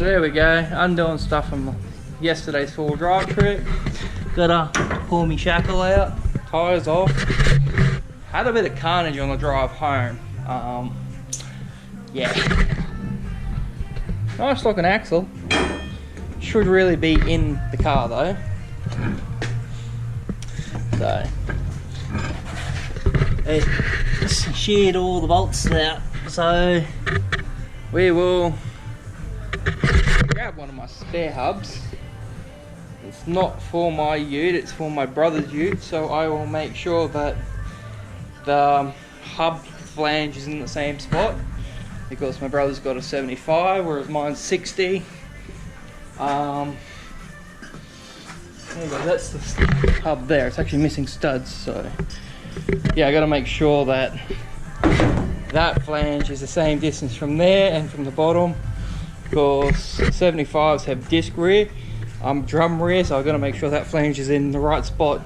So there we go, undoing stuff from yesterday's 4-wheel drive trip. Gotta pull my shackle out, tyres off. Had a bit of carnage on the drive home. Yeah. Nice looking axle. Should really be in the car though. So it's sheared all the bolts out. So we will grab one of my spare hubs. It's not for my ute, it's for my brother's ute, so I will make sure that the hub flange is in the same spot, because my brother's got a 75 whereas mine's 60. There you go, that's the hub there. It's actually missing studs, so yeah, I got to make sure that that flange is the same distance from there and from the bottom, because 75s have disc rear, I'm drum rear, so I've got to make sure that flange is in the right spot.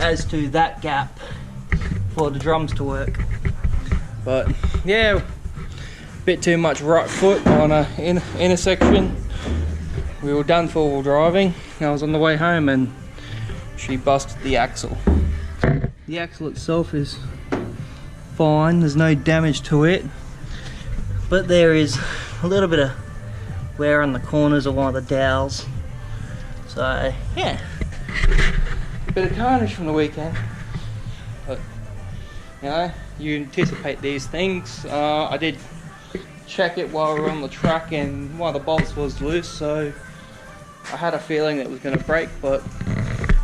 As to that gap for the drums to work. But yeah, a bit too much right foot on a intersection. We were done 4-wheel driving. I was on the way home and she busted the axle. The axle itself is fine, there's no damage to it, but there is a little bit of wear on the corners of one of the dowels. So yeah, bit of carnage from the weekend, but you know, you anticipate these things. I did check it while we were on the track and one of the bolts was loose, so I had a feeling that it was going to break, but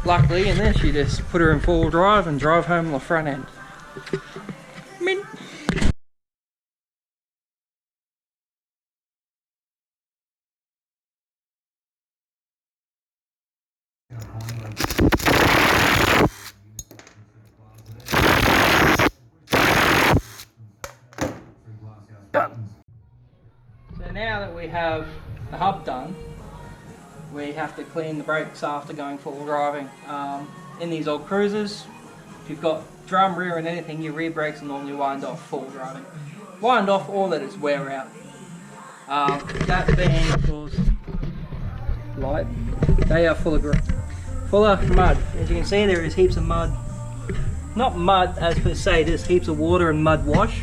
luckily, and then she just put her in 4-wheel drive and drive home on the front end. Mint. So now that we have the hub done, we have to clean the brakes after going 4-wheel driving. In these old cruisers, if you've got drum rear and anything, your rear brakes are normally wind off 4-wheel driving. Wind off or let it wear out. That being because light, they are full of mud. As you can see, there is heaps of mud. Not mud as per se, there's heaps of water and mud wash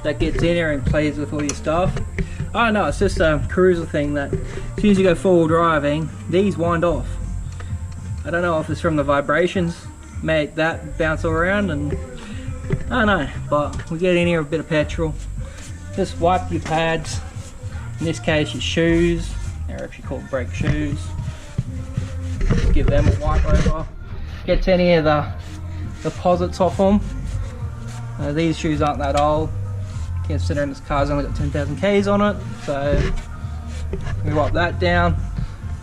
that gets in there and plays with all your stuff. Oh no, it's just a cruiser thing that as soon as you go 4-wheel driving, these wind off. I don't know if it's from the vibrations, make that bounce all around, and I don't know, but we get in here a bit of petrol. Just wipe your pads, in this case your shoes, they're actually called brake shoes. Just give them a wipe over. Gets any of the deposits off them. These shoes aren't that old, considering this car's only got 10,000 Ks on it, so we wipe that down,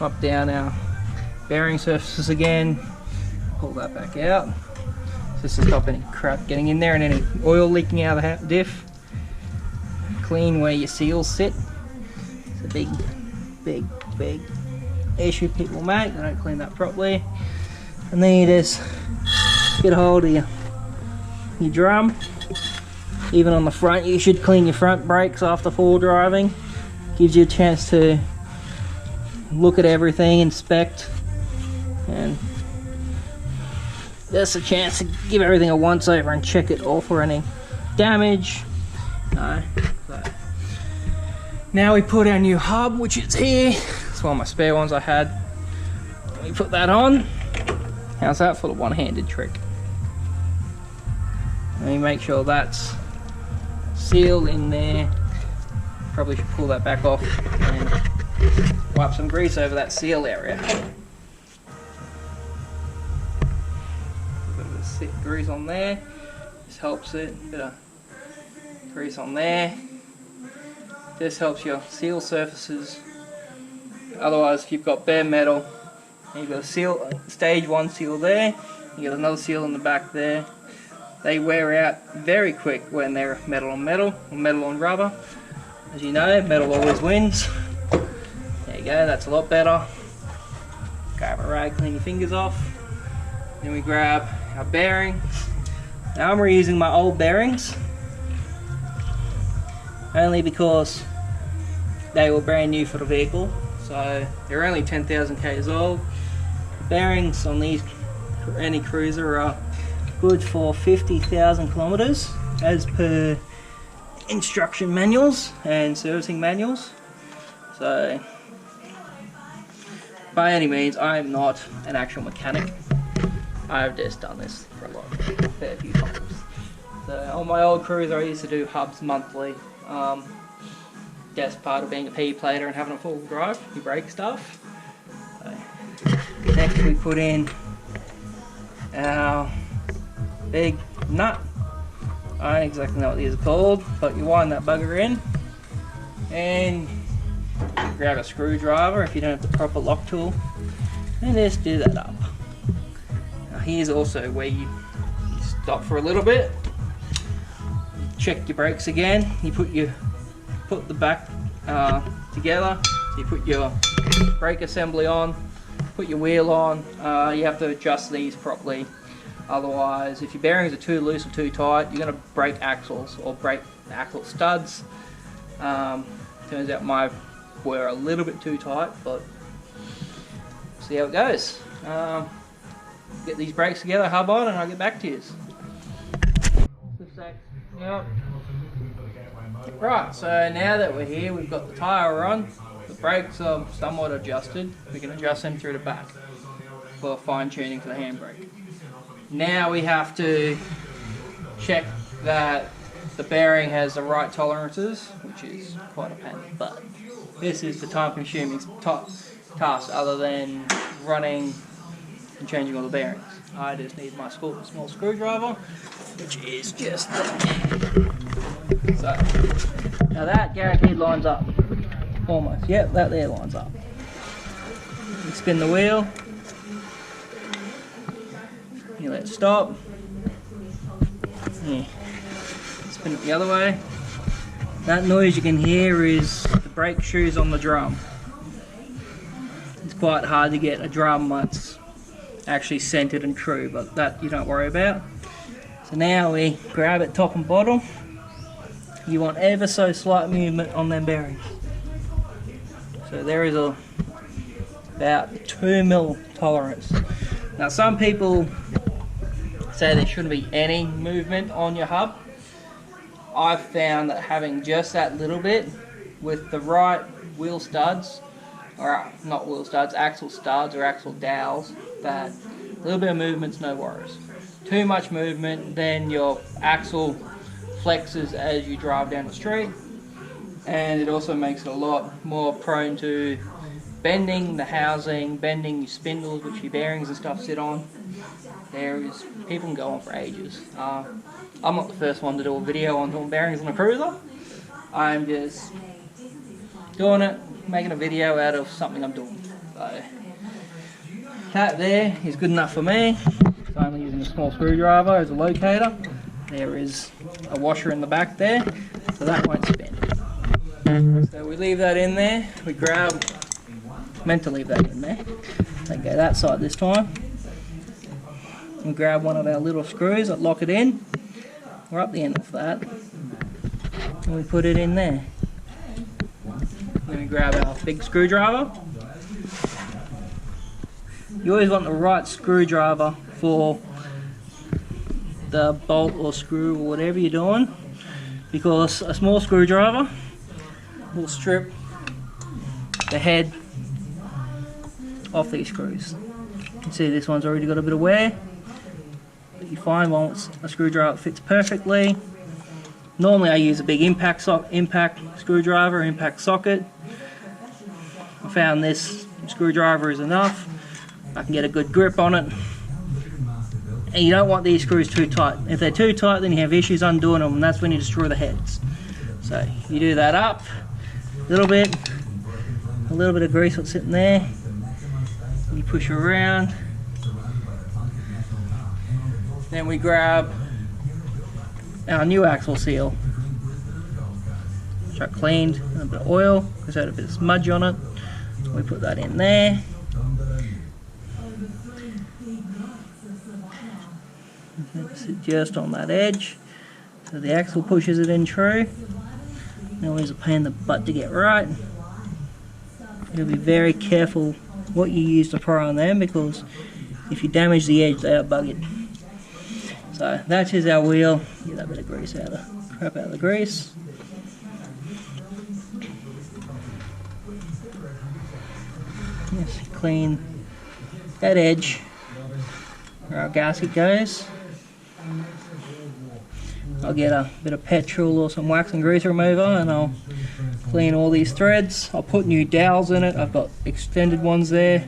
wipe down our bearing surfaces again, pull that back out, just to stop any crap getting in there and any oil leaking out of the diff. Clean where your seals sit. It's a big issue people make, they don't clean that properly. And then you just get a hold of your drum. Even on the front, you should clean your front brakes after 4-wheel driving. Gives you a chance to look at everything, inspect, and just a chance to give everything a once over and check it all for any damage. So now we put our new hub, which is here. It's one of my spare ones I had. We put that on. How's that for the one-handed trick? Let me make sure that's sealed in there. Probably should pull that back off and wipe some grease over that seal area. A bit of grease on there, just helps it. A bit of grease on there. This helps your seal surfaces. Otherwise, if you've got bare metal, you've got a seal, stage 1 seal there, you got another seal in the back there. They wear out very quick when they're metal on metal, or metal on rubber. As you know, metal always wins. There you go, that's a lot better. Grab a rag, clean your fingers off. Then we grab our bearings. Now I'm reusing my old bearings, only because they were brand new for the vehicle, so they're only 10,000 k's old. The bearings on these any cruiser are good for 50,000 kilometers as per instruction manuals and servicing manuals. So by any means, I am not an actual mechanic. I've just done this for a fair few times. So on my old cruiser I used to do hubs monthly. Just part of being a P plater and having a full drive, you brake stuff. So next we put in our big nut. I don't exactly know what these are called, but you wind that bugger in and you grab a screwdriver if you don't have the proper lock tool and just do that up. Now here's also where you stop for a little bit, check your brakes again, you put the back together, so you put your brake assembly on, put your wheel on. You have to adjust these properly, otherwise if your bearings are too loose or too tight you're going to break axles or break axle studs. Turns out mine were a little bit too tight, but see how it goes. Get these brakes together, hub on, and I'll get back to you. Yep. Right, so now that we're here, we've got the tyre on, the brakes are somewhat adjusted. We can adjust them through the back for fine tuning for the handbrake. Now we have to check that the bearing has the right tolerances, which is quite a pain, but this is the time consuming task other than running and changing all the bearings. I just need my small screwdriver, which is just there. So, now that guaranteed lines up. Almost. Yep, that there lines up. You spin the wheel. You let it stop. Yeah. Spin it the other way. That noise you can hear is the brake shoes on the drum. It's quite hard to get a drum that's actually centered and true, but that you don't worry about. So now we grab it top and bottom. You want ever so slight movement on them bearings. So there is about 2mm tolerance. Now some people say there shouldn't be any movement on your hub. I've found that having just that little bit with the right wheel studs, or not wheel studs, axle studs or axle dowels, that a little bit of movement's no worries. Too much movement, then your axle flexes as you drive down the street, and it also makes it a lot more prone to bending the housing, bending your spindles which your bearings and stuff sit on. People can go on for ages. I'm not the first one to do a video on doing bearings on a cruiser. I'm just doing it, making a video out of something I'm doing. So that there is good enough for me. So I'm using a small screwdriver as a locator. There is a washer in the back there, so that won't spin. So we leave that in there. We meant to leave that in there. Don't go that side this time. We grab one of our little screws that lock it in. We're up the end of that, and we put it in there. Then we grab our big screwdriver. You always want the right screwdriver for the bolt or screw or whatever you're doing, because a small screwdriver will strip the head off these screws. You can see this one's already got a bit of wear, but you find once a screwdriver fits perfectly. Normally I use a big impact screwdriver, impact socket. I found this screwdriver is enough. I can get a good grip on it. And you don't want these screws too tight. If they're too tight, then you have issues undoing them, and that's when you destroy the heads. So you do that up a little bit of grease that's sitting there. You push around. Then we grab our new axle seal, which I cleaned with a bit of oil because it had a bit of smudge on it. We put that in there. Sit just on that edge, so the axle pushes it in true. Always a pain in the butt to get right. you'll be very careful what you use to pry on them, because if you damage the edge, they are buggered. So that is our wheel. Get that bit of grease out of crap out of the grease. Just clean that edge where our gasket goes. I'll get a bit of petrol or some wax and grease remover and I'll clean all these threads. I'll put new dowels in it. I've got extended ones there,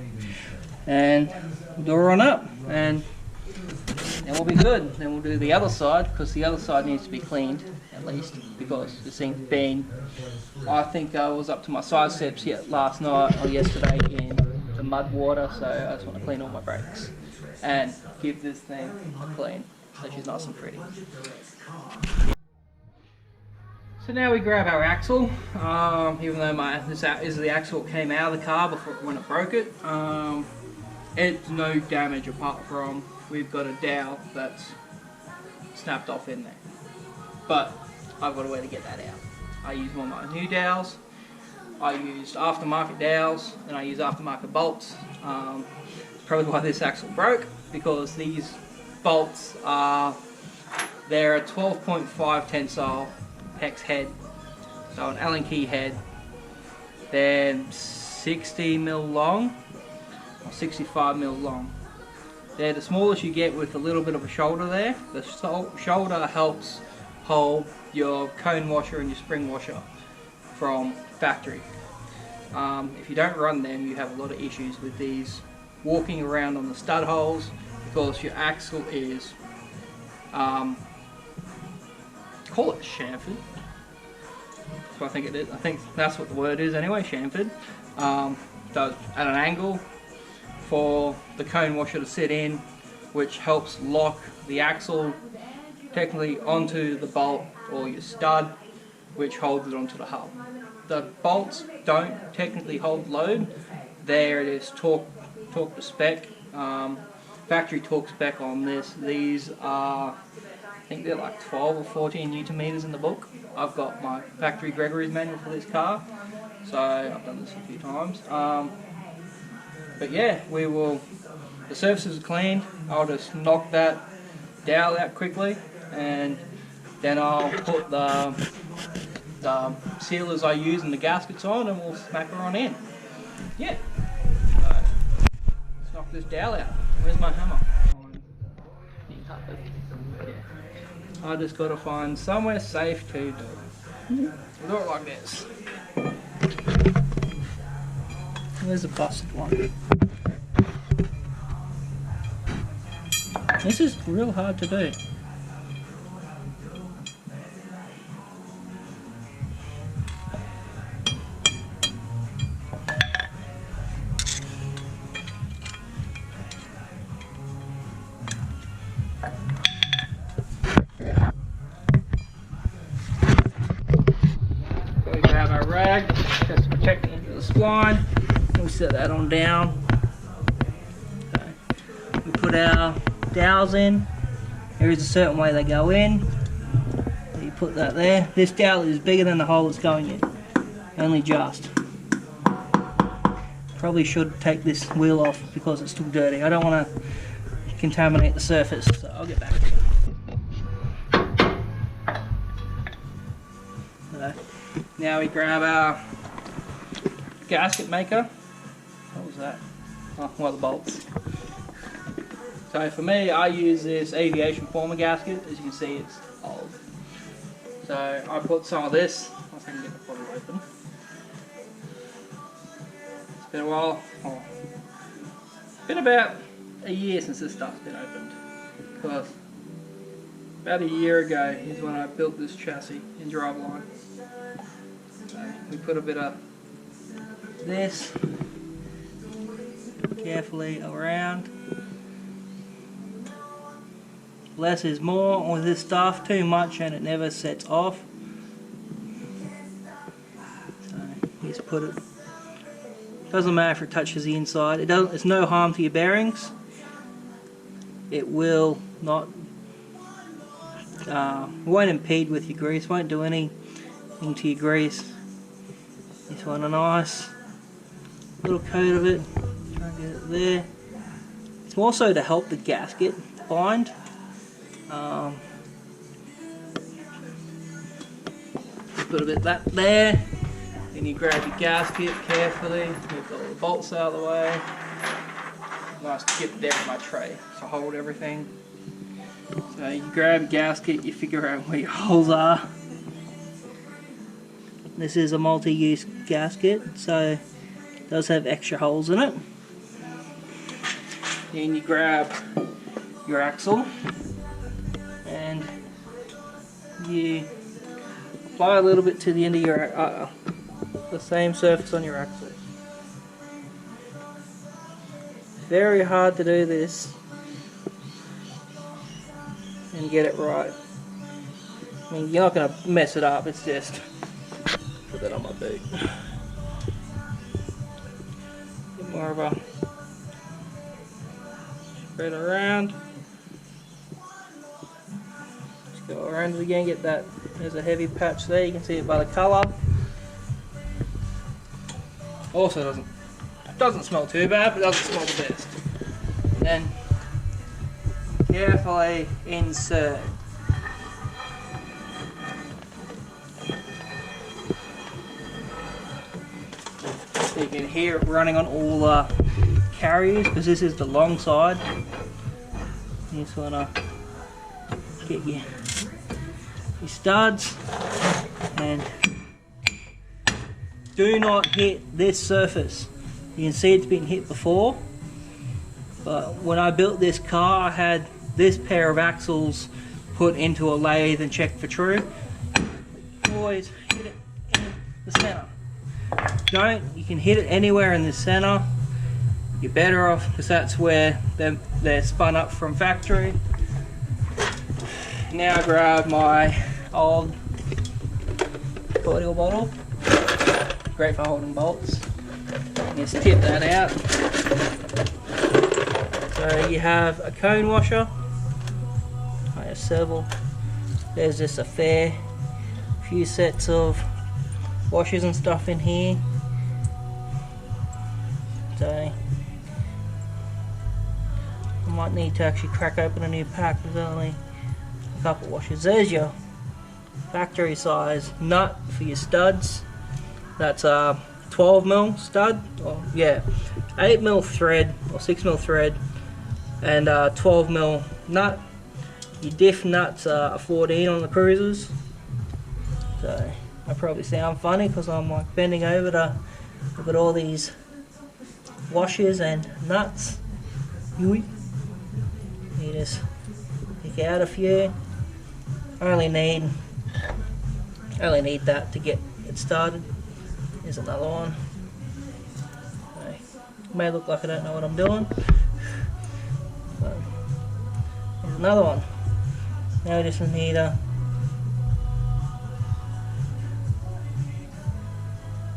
and we'll do it on up, and then we'll be good. Then we'll do the other side, because the other side needs to be cleaned at least, because the thing's been, I think I was up to my side steps yet last night or yesterday in the mud water, so I just want to clean all my brakes and give this thing a clean so she's nice and pretty. So now we grab our axle. Even though this is the axle that came out of the car before when it broke it, it's no damage apart from we've got a dowel that's snapped off in there. But I've got a way to get that out. I use one of my new dowels. I used aftermarket dowels and I use aftermarket bolts. Probably why this axle broke, because these bolts they're a 12.5 tensile hex head, so an Allen key head. They're 60 mil long or 65 mil long. They're the smallest you get, with a little bit of a shoulder there. The shoulder helps hold your cone washer and your spring washer from factory. If you don't run them, you have a lot of issues with these walking around on the stud holes, because your axle is call it chamfered. So I think it is. I think that's what the word is anyway, chamfered. Does at an angle for the cone washer to sit in, which helps lock the axle technically onto the bolt or your stud, which holds it onto the hub. The bolts don't technically hold load. There it is, torque to spec. Factory torque spec on this. These are, I think they're like 12 or 14 Newton meters in the book. I've got my factory Gregory's manual for this car, so I've done this a few times. But yeah, the surfaces are cleaned. I'll just knock that dowel out quickly, and then I'll put the sealers I use and the gaskets on, and we'll smack her on in. Yeah. So, let's knock this dowel out. Where's my hammer? I just got to find somewhere safe to do it. We'll do it like this. Where's the busted one? This is real hard to do. So we grab our rag just to protect the end of the spline. We'll set that on down. Okay. We put our dowels in. There is a certain way they go in. You put that there. This dowel is bigger than the hole it's going in. Only just. Probably should take this wheel off because it's still dirty. I don't want to contaminate the surface, so I'll get back to it. So, now we grab our gasket maker. What was that? Oh, one of the bolts. So for me, I use this aviation former gasket. As you can see, it's old. So I put some of this. I think I can get the bottle open. It's been a while. Oh. It's been about a year since this stuff's been opened. Because about a year ago is when I built this chassis in driveline. So we put a bit of this carefully around. Less is more with this stuff. Too much and it never sets off. So you just put it. Doesn't matter if it touches the inside. It's no harm to your bearings. It will not. Won't impede with your grease. Won't do anything to your grease. Just want a nice little coat of it. Try and get it there. It's more so to help the gasket bind. Put a bit of that there. Then you grab your gasket carefully, move all the bolts out of the way. Nice to get there in my tray to hold everything. So you grab a gasket, you figure out where your holes are. This is a multi-use gasket, so it does have extra holes in it. Then you grab your axle and you apply a little bit to the end of your the same surface on your axle. Very hard to do this and get it right. I mean, you're not going to mess it up, it's just put that on my boot. Get more of a spread around. Just go around it again, get that. There's a heavy patch there, you can see it by the colour. Also doesn't smell too bad, but doesn't smell the best. Then carefully insert. So you can hear it running on all the carriers because this is the long side. You just want to get your studs and do not hit this surface. You can see it's been hit before, but when I built this car I had this pair of axles put into a lathe and checked for true. Always hit it in the center. You can hit it anywhere in the center. You're better off because that's where they're spun up from factory. Now I grab my old cordial bottle. Great for holding bolts. Just tip that out. So you have a cone washer. I have several. There's just a few sets of washers and stuff in here. So I might need to actually crack open a new pack. There's only a couple washers. There's your factory size nut for your studs. That's a 12mm stud, or yeah, 8mm thread or 6mm thread, and 12mm nut. Your diff nuts are a 4wding on the cruisers. So I probably sound funny because I'm like bending over to look at all these washers and nuts. You just pick out a few. I only need that to get it started. Here's another one. Okay. May look like I don't know what I'm doing. So, here's another one. Now we just need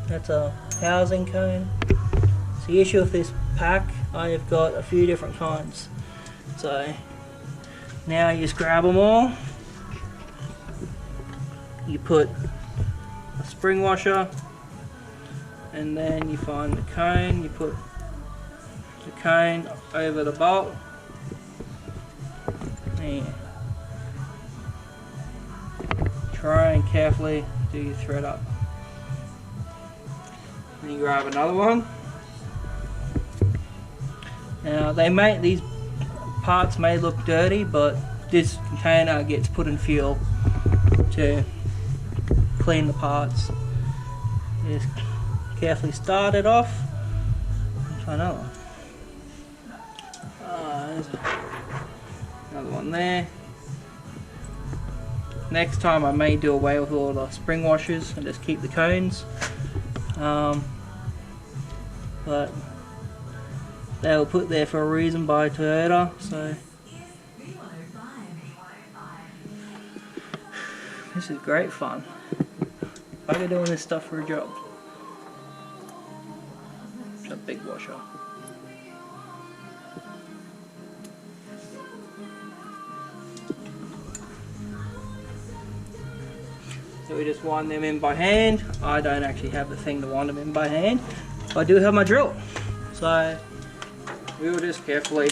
that's a housing cone. So the issue with this pack, I have got a few different kinds. So now you just grab them all. You put a spring washer, and then you find the cone, you put the cone over the bolt. And try and carefully do your thread up. Then you grab another one. Now these parts may look dirty, but this container gets put in fuel to clean the parts. Just carefully start it off. Try another one. There's another one there. Next time I may do away with all the spring washers and just keep the cones. But they were put there for a reason by Toyota, so this is great fun. I could doing this stuff for a job. It's a big washer. So we just wind them in by hand. I don't actually have the thing to wind them in by hand. I do have my drill. So we will just carefully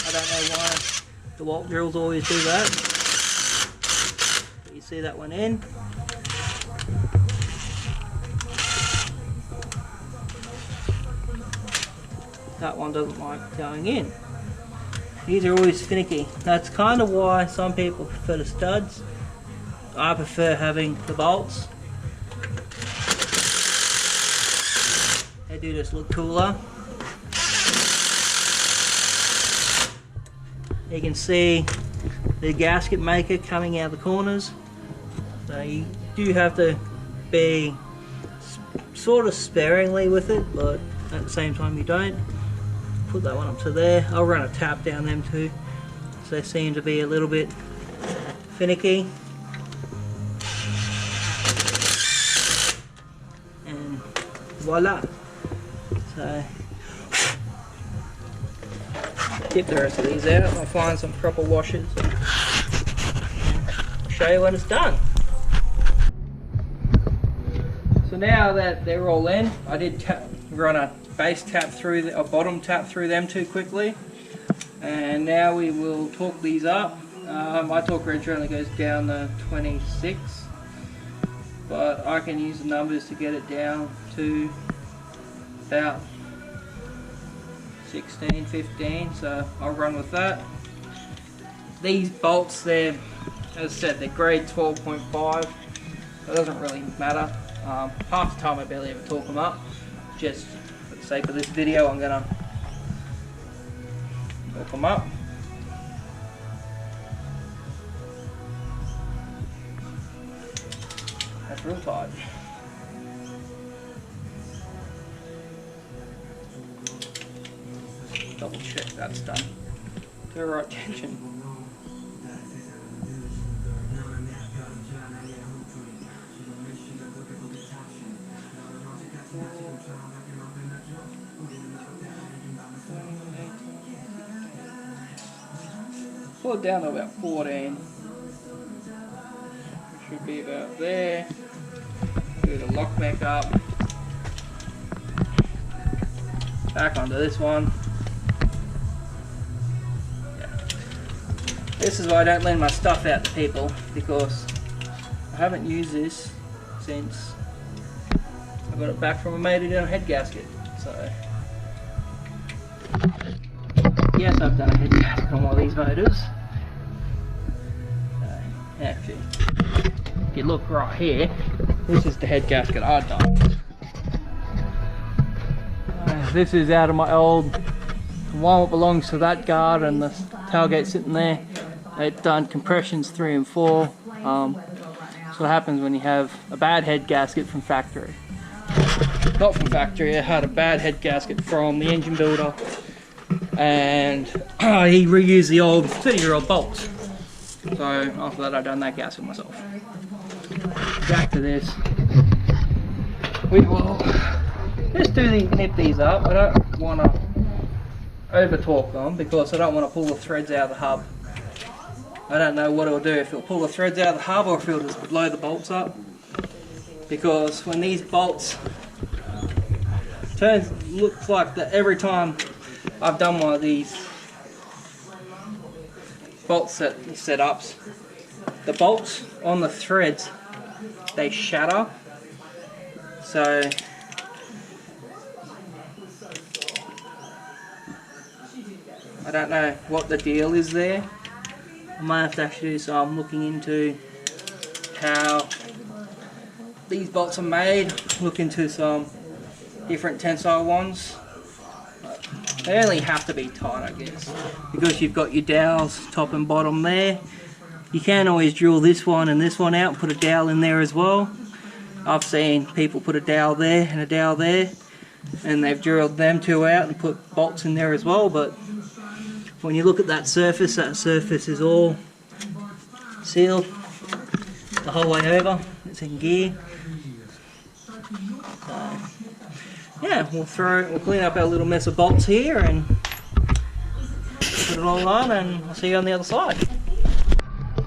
I don't know why the Walt drills always do that. But you see that one in. That one doesn't like going in. These are always finicky. That's kind of why some people prefer the studs. I prefer having the bolts. They do just look cooler. You can see the gasket maker coming out of the corners. So you do have to be sort of sparingly with it, but at the same time you don't. Put that one up to there. I'll run a tap down them too. So they seem to be a little bit finicky. And voila. So dip the rest of these out. I'll find some proper washers and show you when it's done. So now that they're all in, I did run a base tap through, a bottom tap through them too quickly. And now we will torque these up. My torque wrench only goes down to 26, but I can use the numbers to get it down to about 16, 15, so I'll run with that. These bolts, they're, as I said, they're grade 12.5. It doesn't really matter. Half the time I barely ever torque them up. Just for the sake of this video, I'm gonna torque them up. That's real tight. Double check that's done to the right tension. Pull it down to about 14. It should be about there. Do the lock back up. Back onto this one. This is why I don't lend my stuff out to people, because I haven't used this since I got it back from a mate who did a head gasket. So yes, I've done a head gasket on one of these motors. Actually, if you look right here, this is the head gasket I've done. This is out of my old one that belongs to that guard, and the tailgate sitting there. They've done compressions 3 and 4. So what happens when you have a bad head gasket from factory. Not from factory, I had a bad head gasket from the engine builder, and he reused the old 30-year-old bolts. So after that I've done that gasket myself. Back to this. We will just nip these up. I don't want to over torque them because I don't want to pull the threads out of the hub. I don't know what it'll do, if it'll pull the threads out of the hub or if it'll just blow the bolts up. Because when these bolts looks like that every time I've done one of these bolt setups, the bolts on the threads, they shatter. So I don't know what the deal is there. I might have to actually do some looking into how these bolts are made, look into some different tensile ones. They only have to be tight, I guess, because you've got your dowels top and bottom there. You can always drill this one and this one out and put a dowel in there as well. I've seen people put a dowel there and a dowel there, and they've drilled them two out and put bolts in there as well. But when you look at that surface is all sealed the whole way over. It's in gear. So yeah, we'll clean up our little mess of bolts here and put it all on, and I'll see you on the other side.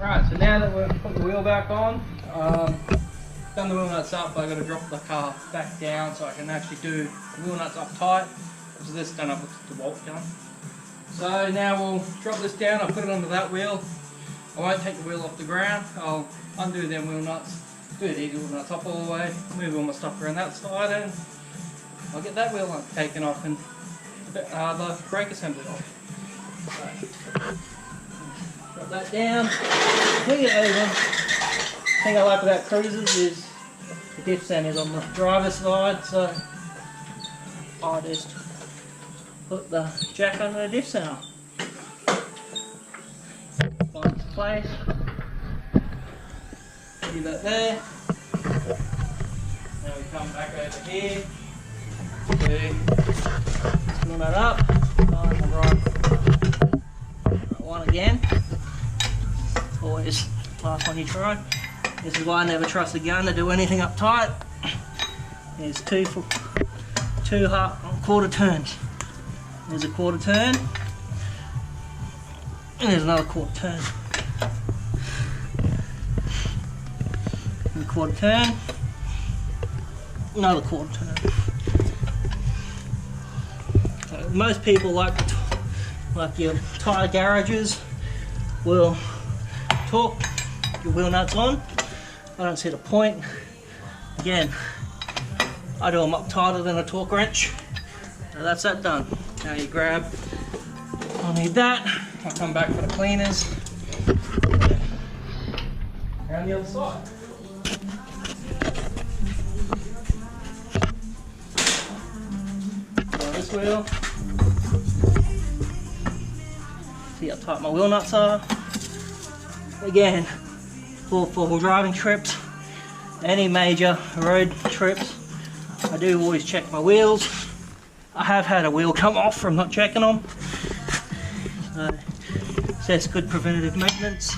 Right, so now that we've put the wheel back on, done the wheel nuts up, I've got to drop the car back down so I can actually do the wheel nuts up tight, because this don't have the bolt gun. So now we'll drop this down, I'll put it onto that wheel. I won't take the wheel off the ground, I'll undo them wheel nuts, do these wheel nuts up all the way, move all my stuff around that side, and I'll get that wheel nut taken off and the brake assembly off. So, drop that down, bring it over. The thing I like about cruisers is the diff stand is on the driver's side, so I just put the jack under the diff center. Find its place. Leave that there. Now we come back over here. Screw that up. Find the right one again. Always last one you try. This is why I never trust a gun to do anything up tight. There's two quarter turns. There's a quarter turn, and there's another quarter turn. And a quarter turn, another quarter turn. So most people like your tyre garages will torque your wheel nuts on. I don't see the point. Again, I do them up tighter than a torque wrench. So that's that done. Now you grab, I'll need that. I'll come back for the cleaners. Around the other side. So this wheel. See how tight my wheel nuts are. Again, for driving trips, any major road trips, I do always check my wheels. I have had a wheel come off from not checking them, so that's good preventative maintenance.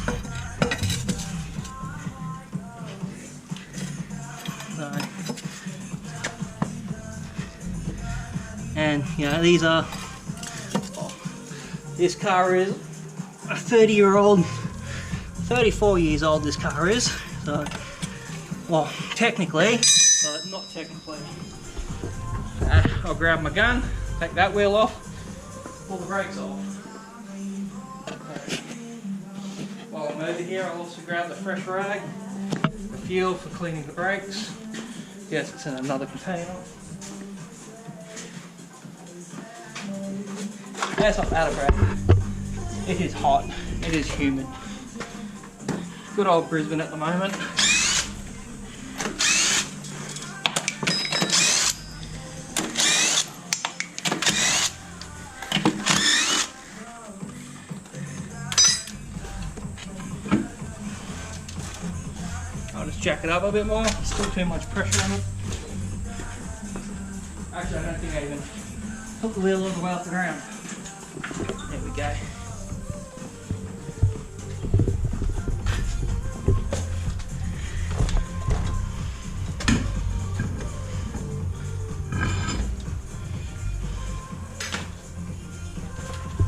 So, and you know, these are, this car is a 30-year-old, 34 years old this car is, so, well, technically, but not technically. I'll grab my gun, take that wheel off, pull the brakes off. Okay. While I'm over here, I'll also grab the fresh rag, the fuel for cleaning the brakes. Yes, it's in another container. That's not out of breath. It is hot, it is humid. Good old Brisbane at the moment. I'll just jack it up a bit more. Still too much pressure on it. Actually, I don't think I even took the wheel all the way off the ground. There we go.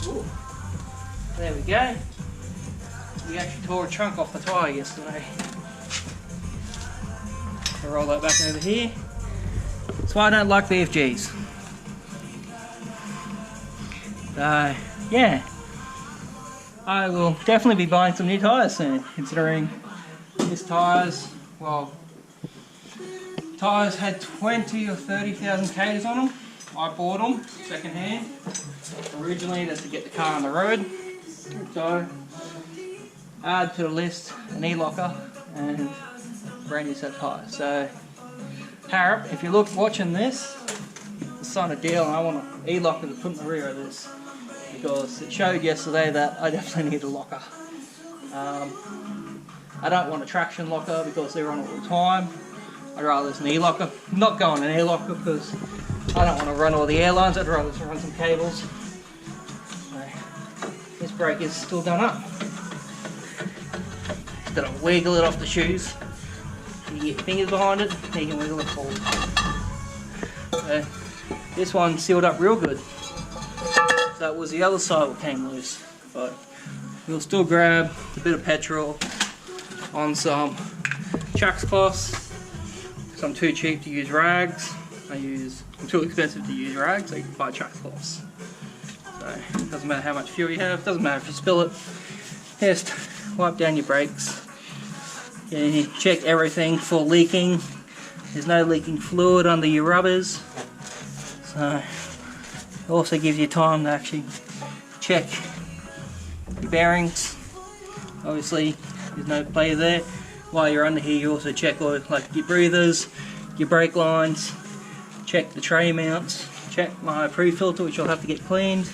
Ooh. There we go. We actually tore a chunk off the tyre yesterday. I'll roll that back over here. That's why I don't like VFGs. So, yeah. I will definitely be buying some new tyres soon, considering these tyres, well, tyres had 20 or 30,000 k's on them. I bought them second hand. Originally, that's to get the car on the road. So, add to the list an e-locker and brand new set of tyres. So, Harrop, if you're watching this, it's on a deal and I want an e-locker to put in the rear of this, because it showed yesterday that I definitely need a locker. I don't want a traction locker because they're on all the time. I'd rather there's an e-locker. I'm not going an e-locker because I don't want to run all the airlines. I'd rather just run some cables. So, this brake is still done up. Just got to wiggle it off the shoes. You get your fingers behind it, you can wiggle it forward. So, this one sealed up real good. So it was the other side that came loose. But We'll still grab a bit of petrol on some Chuck's cloths, because I'm too cheap to use rags. I'm too expensive to use rags, so you can buy Chuck's cloths. So it doesn't matter how much fuel you have, doesn't matter if you spill it, just wipe down your brakes. And you check everything for leaking. There's no leaking fluid under your rubbers. So it also gives you time to actually check your bearings. Obviously there's no play there. While you're under here, you also check like your breathers, your brake lines, check the tray mounts, check my pre-filter, which I'll have to get cleaned.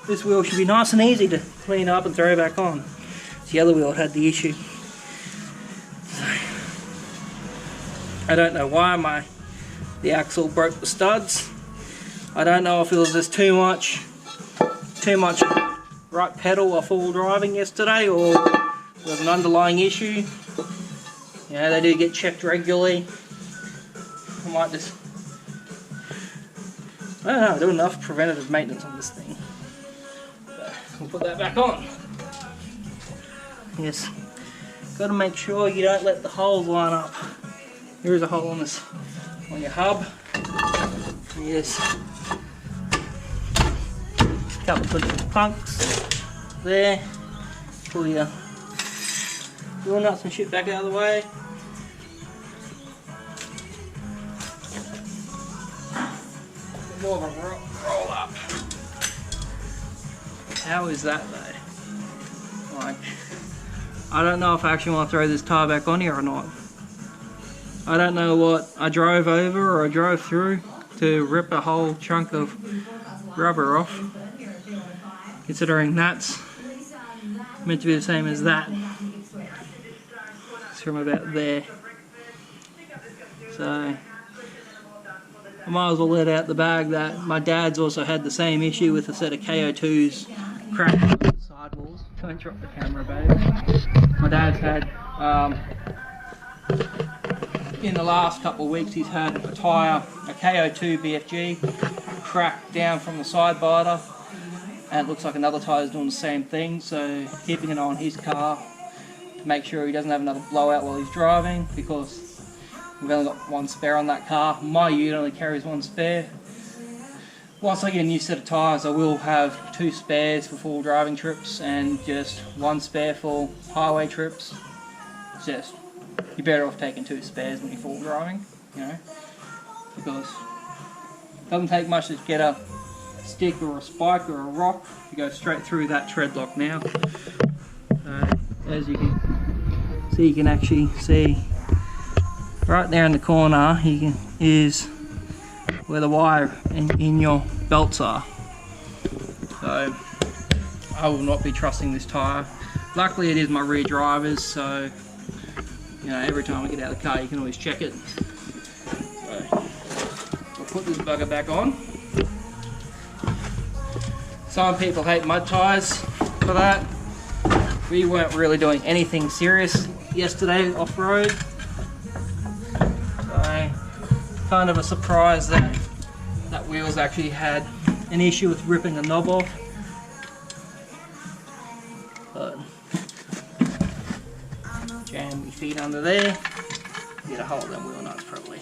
This wheel should be nice and easy to clean up and throw back on. The other wheel had the issue. So, I don't know why the axle broke the studs. I don't know if it was just too much right pedal while full driving yesterday, or there was an underlying issue. You know, they do get checked regularly. I might just, I don't know, do enough preventative maintenance on this thing. So we'll put that back on. Yes, got to make sure you don't let the holes line up. There is a hole on this, on your hub. Yes, a couple of punks there. Pull your wheel nuts and shit back out of the way. More of a roll up. How is that though? Like, I don't know if I actually want to throw this tyre back on here or not. I don't know what I drove over or I drove through to rip a whole chunk of rubber off, considering that's meant to be the same as that. It's from about there. So I might as well let out the bag that my dad's also had the same issue with a set of KO2s cracked on the sidewalls. Don't drop the camera, babe. My dad's had, in the last couple of weeks, he's had a tyre, a KO2 BFG, cracked down from the side biter, and it looks like another tyre is doing the same thing, so keeping an eye on his car to make sure he doesn't have another blowout while he's driving, because we've only got one spare on that car. My ute only carries one spare. Once I get a new set of tyres, I will have 2 spares for full driving trips and just 1 spare for highway trips. It's just, you're better off taking 2 spares when you're full driving, you know, because it doesn't take much to get a stick or a spike or a rock to go straight through that tread lock now. As you can actually see right there in the corner is where the wire in your belts are. So I will not be trusting this tyre. Luckily it is my rear driver's, so you know, every time I get out of the car you can always check it. So we'll put this bugger back on. Some people hate mud tyres for that. We weren't really doing anything serious yesterday off-road. Kind of a surprise that that wheel's actually had an issue with ripping the knob off. But jam your feet under there. Get a hold of them wheel nuts probably.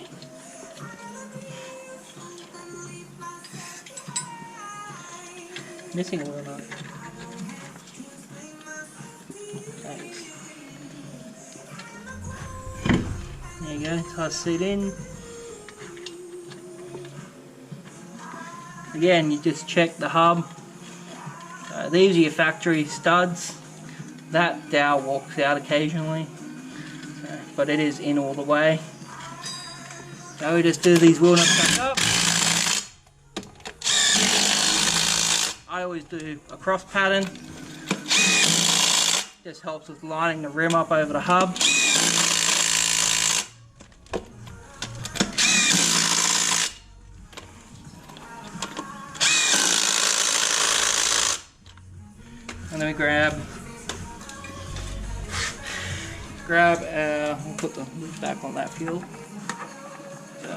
Missing a wheel nut. Thanks. There you go, tie the seat in. Again, you just check the hub. These are your factory studs. That dowel walks out occasionally, but it is in all the way. So we just do these wheel nuts back up. I always do a cross pattern. Just helps with lining the rim up over the hub. And then we grab we'll put the lid back on that fuel. So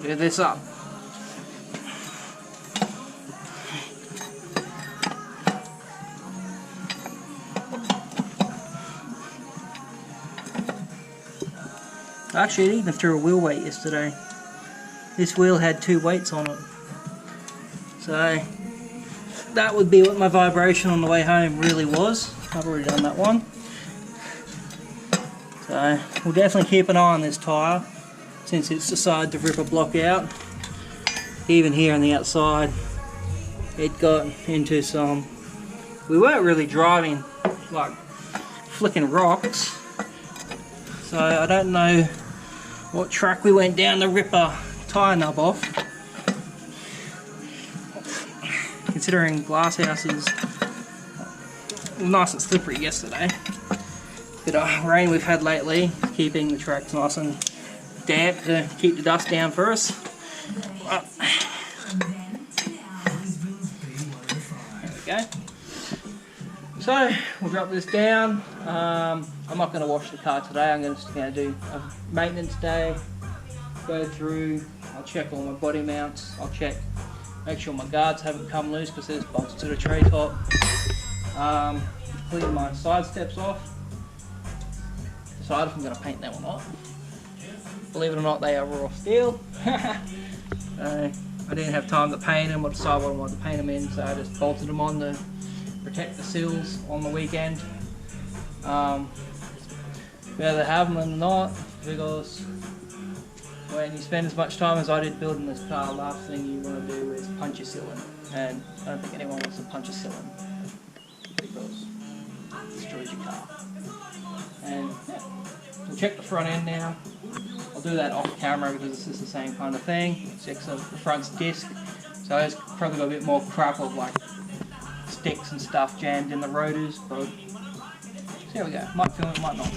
do this up. Actually, it even threw a wheel weight yesterday. This wheel had 2 weights on it. So that would be what my vibration on the way home really was. I've already done that one. So we'll definitely keep an eye on this tyre since it's decided to rip a block out. Even here on the outside, it got into some... We weren't really driving like flicking rocks. So I don't know what track we went down to rip a tyre nub off. Considering glasshouse is nice and slippery yesterday. Bit of rain we've had lately, keeping the tracks nice and damp to keep the dust down for us. There we go. So we'll drop this down. I'm not going to wash the car today. I'm just going to do a maintenance day. Go through. I'll check all my body mounts. I'll check, make sure my guards haven't come loose because there's bolts to the tray top. Clean my side steps off. Decide if I'm going to paint them or not. Believe it or not, they are raw steel. I didn't have time to paint them or decide what I wanted to paint them in, so I just bolted them on to protect the sills on the weekend. Whether have them or not, because when you spend as much time as I did building this car, last thing you want to do is punch your sill in, and I don't think anyone wants to punch a sill in because it destroys your car. And yeah, we'll check the front end now. I'll do that off camera because this is the same kind of thing. Check the front's disc, so it's probably got a bit more crap of like sticks and stuff jammed in the rotors, but there we go. Might film it, might not.